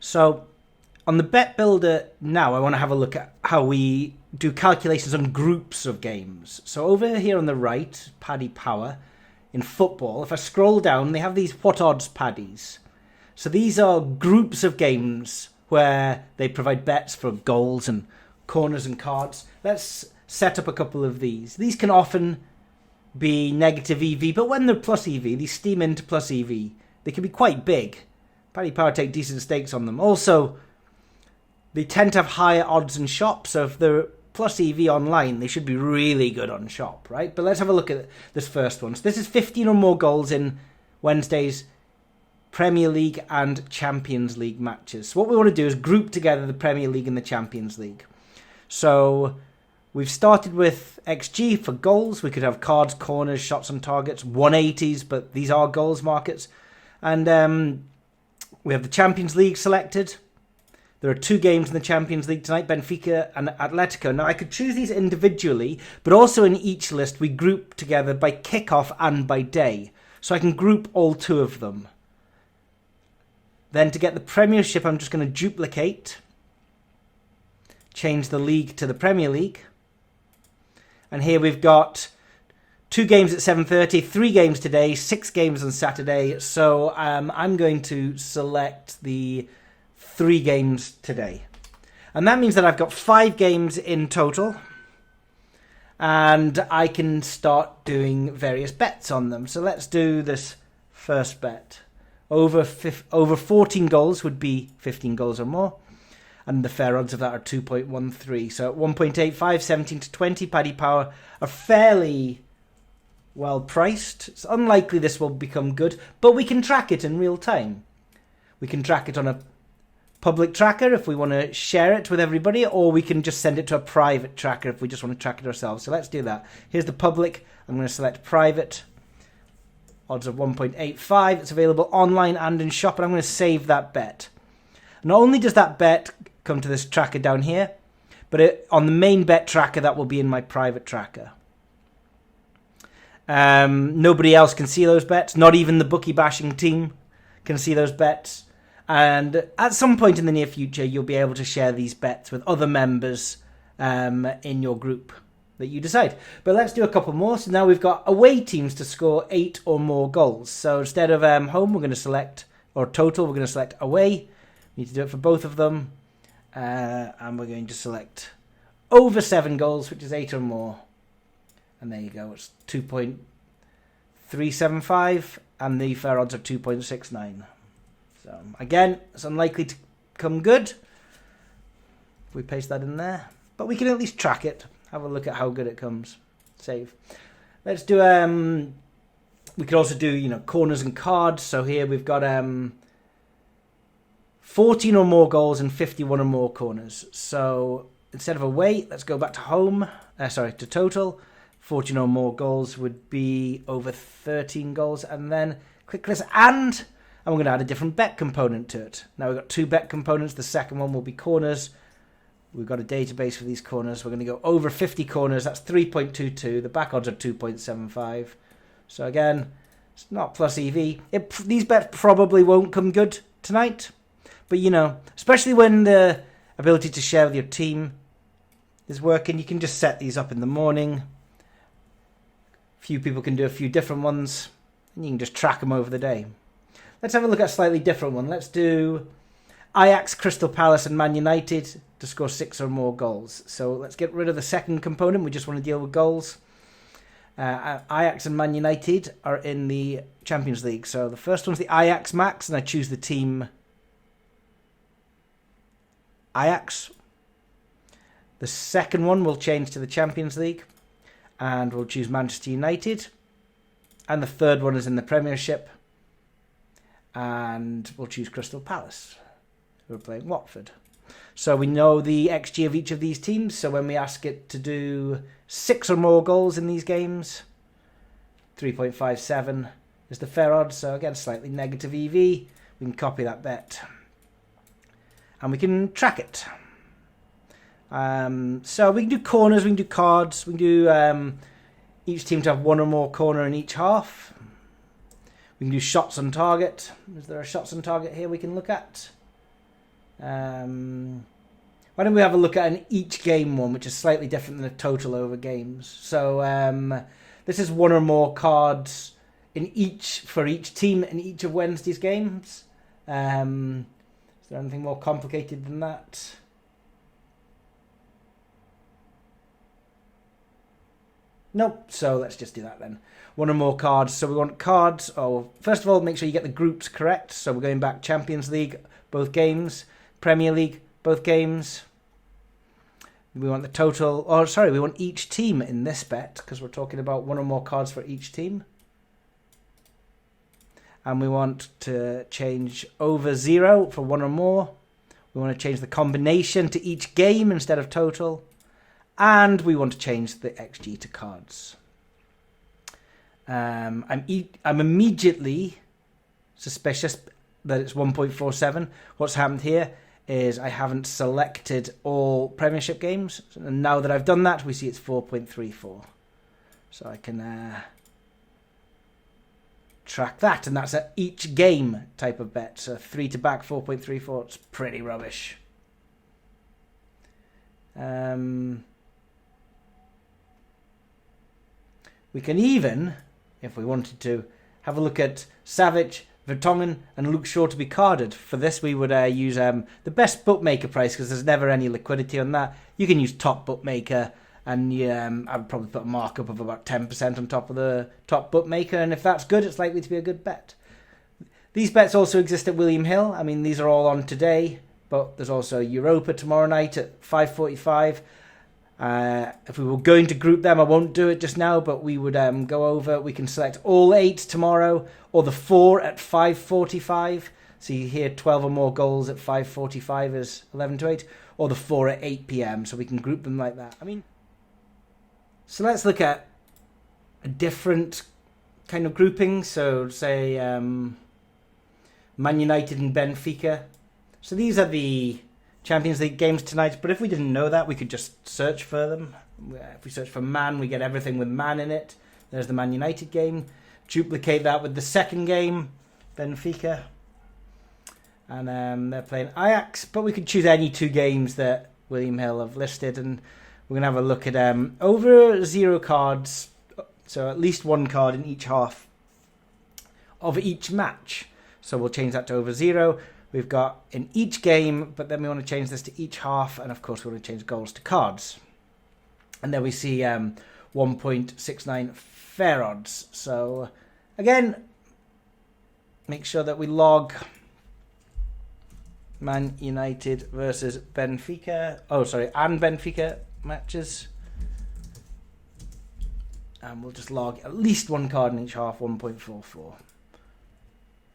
So on the BetBuilder now, I want to have a look at how we do calculations on groups of games. So over here on the right, Paddy Power, in football, if I scroll down, they have these what odds paddies. So these are groups of games where they provide bets for goals and corners and cards. Let's set up a couple of these. These can often be negative EV, but when they're plus EV, these steam into plus EV. They can be quite big. Paddy Power take decent stakes on them. Also, they tend to have higher odds in shop, so if they're plus EV online, they should be really good on shop, right? But let's have a look at this first one. So this is 15 or more goals in Wednesday's Premier League and Champions League matches. So what we want to do is group together the Premier League and the Champions League. So we've started with XG for goals. We could have cards, corners, shots on targets, 180s, but these are goals markets. And we have the Champions League selected. There are 2 games in the Champions League tonight, Benfica and Atletico. Now, I could choose these individually, but also in each list, we group together by kickoff and by day. So I can group all 2 of them. Then to get the Premiership, I'm just going to duplicate. Change the league to the Premier League. And here we've got 2 games at 7:30, 3 games today, 6 games on Saturday. So I'm going to select the 3 games today. And that means that I've got 5 games in total. And I can start doing various bets on them. So let's do this first bet. Over 14 goals would be 15 goals or more. And the fair odds of that are 2.13. So at 1.85, 17 to 20, Paddy Power are fairly well priced. It's unlikely this will become good, but we can track it in real time. We can track it on a public tracker if we want to share it with everybody, or we can just send it to a private tracker if we just want to track it ourselves. So let's do that. Here's the public. I'm going to select private. Odds of 1.85. It's available online and in shop, and I'm going to save that bet. Not only does that bet come to this tracker down here, but on the main bet tracker, that will be in my private tracker. Nobody else can see those bets. Not even the bookie bashing team can see those bets. And at some point in the near future, you'll be able to share these bets with other members in your group that you decide. But let's do a couple more. So now we've got away teams to score 8 or more goals. So instead of home, we're going to select, or total, we're going to select away. We need to do it for both of them. And we're going to select over 7 goals, which is 8 or more. And there you go. It's 2.375. And the fair odds are 2.69. So again, it's unlikely to come good if we paste that in there. But we can at least track it. Have a look at how good it comes. Save. Let's do, we could also do, corners and cards. So here we've got 14 or more goals and 51 or more corners. So instead of away, let's go back to home. To total. 14 or more goals would be over 13 goals. And then click this and we're going to add a different bet component to it. Now we've got 2 bet components. The second one will be corners. We've got a database for these corners. We're going to go over 50 corners. That's 3.22. The back odds are 2.75. So again, it's not plus EV. These bets probably won't come good tonight. But, especially when the ability to share with your team is working, you can just set these up in the morning. A few people can do a few different ones. And you can just track them over the day. Let's have a look at a slightly different one. Let's do Ajax, Crystal Palace and Man United to score 6 or more goals. So let's get rid of the second component. We just want to deal with goals. Ajax and Man United are in the Champions League. So the first one's the Ajax Max, and I choose the team Ajax. The second one will change to the Champions League, and we'll choose Manchester United. And the third one is in the Premiership, and we'll choose Crystal Palace, who are playing Watford. So we know the XG of each of these teams. So when we ask it to do 6 or more goals in these games, 3.57 is the fair odds. So again, slightly negative EV. We can copy that bet. And we can track it. So we can do corners, we can do cards, we can do each team to have 1 or more corner in each half. We can do shots on target. Is there a shots on target here we can look at? Why don't we have a look at an each game one, which is slightly different than a total over games. So this is one or more cards for each team in each of Wednesday's games. Is there anything more complicated than that? Nope, so let's just do that then. One or more cards. So we want cards. First of all, make sure you get the groups correct. So we're going back Champions League, both games. Premier League, both games. We want the total. We want each team in this bet because we're talking about one or more cards for each team. And we want to change over 0 for one or more. We want to change the combination to each game instead of total. And we want to change the XG to cards. I'm immediately suspicious that it's 1.47. What's happened here is I haven't selected all Premiership games. And now that I've done that, we see it's 4.34. So I can track that. And that's at each game type of bet. So 3 to back, 4.34. It's pretty rubbish. We can even, if we wanted to, have a look at Savic, Vertonghen and Luke Shaw to be carded. For this, we would use the best bookmaker price because there's never any liquidity on that. You can use top bookmaker, and I would probably put a markup of about 10% on top of the top bookmaker. And if that's good, it's likely to be a good bet. These bets also exist at William Hill. I mean, these are all on today, but there's also Europa tomorrow night at 5:45. If we were going to group them, I won't do it just now, but we would go over. We can select all 8 tomorrow, or the 4 at 5:45. So you hear 12 or more goals at 5:45 is 11 to 8, or the 4 at 8 p.m. So we can group them like that. So let's look at a different kind of grouping. So say Man United and Benfica. So these are the Champions League games tonight, but if we didn't know that, we could just search for them. If we search for Man, we get everything with Man in it. There's the Man United game. Duplicate that with the second game, Benfica. And they're playing Ajax, but we could choose any 2 games that William Hill have listed, and we're going to have a look at over 0 cards, so at least 1 card in each half of each match. So we'll change that to over 0. We've got in each game, but then we want to change this to each half. And of course, we want to change goals to cards. And then we see 1.69 fair odds. So again, make sure that we log Man United versus Benfica. And Benfica matches. And we'll just log at least 1 card in each half, 1.44.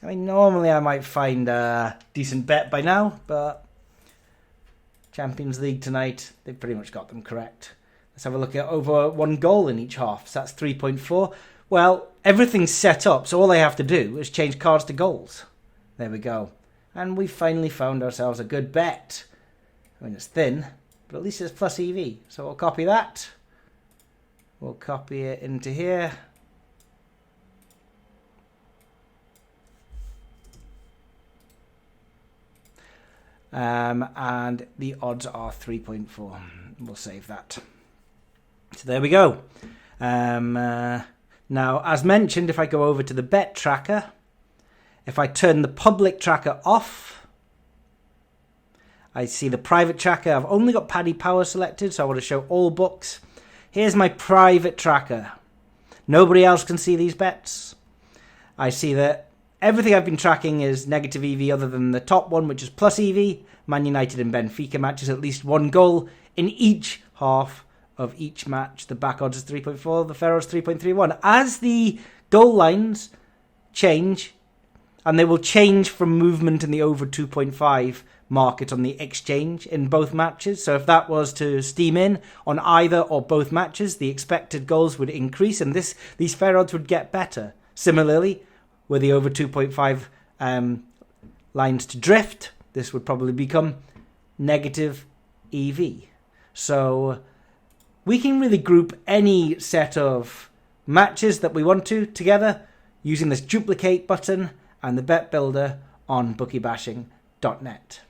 I mean, normally I might find a decent bet by now, but Champions League tonight, they've pretty much got them correct. Let's have a look at over 1 goal in each half. So that's 3.4. Well, everything's set up, so all I have to do is change cards to goals. There we go. And we finally found ourselves a good bet. I mean, it's thin, but at least it's plus EV. So we'll copy that. We'll copy it into here. And the odds are 3.4. We'll save that. So there we go. Now, as mentioned, if I go over to the bet tracker, if I turn the public tracker off, I see the private tracker. I've only got Paddy Power selected, so I want to show all books. Here's my private tracker. Nobody else can see these bets. I see that everything I've been tracking is negative EV other than the top one, which is plus EV. Man United and Benfica matches at least 1 goal in each half of each match. The back odds is 3.4, the fair odds 3.31. As the goal lines change, and they will change from movement in the over 2.5 market on the exchange in both matches. So if that was to steam in on either or both matches, the expected goals would increase, and these fair odds would get better. Similarly, were the over 2.5 lines to drift, this would probably become negative EV. So we can really group any set of matches that we want to together using this duplicate button and the bet builder on bookiebashing.net.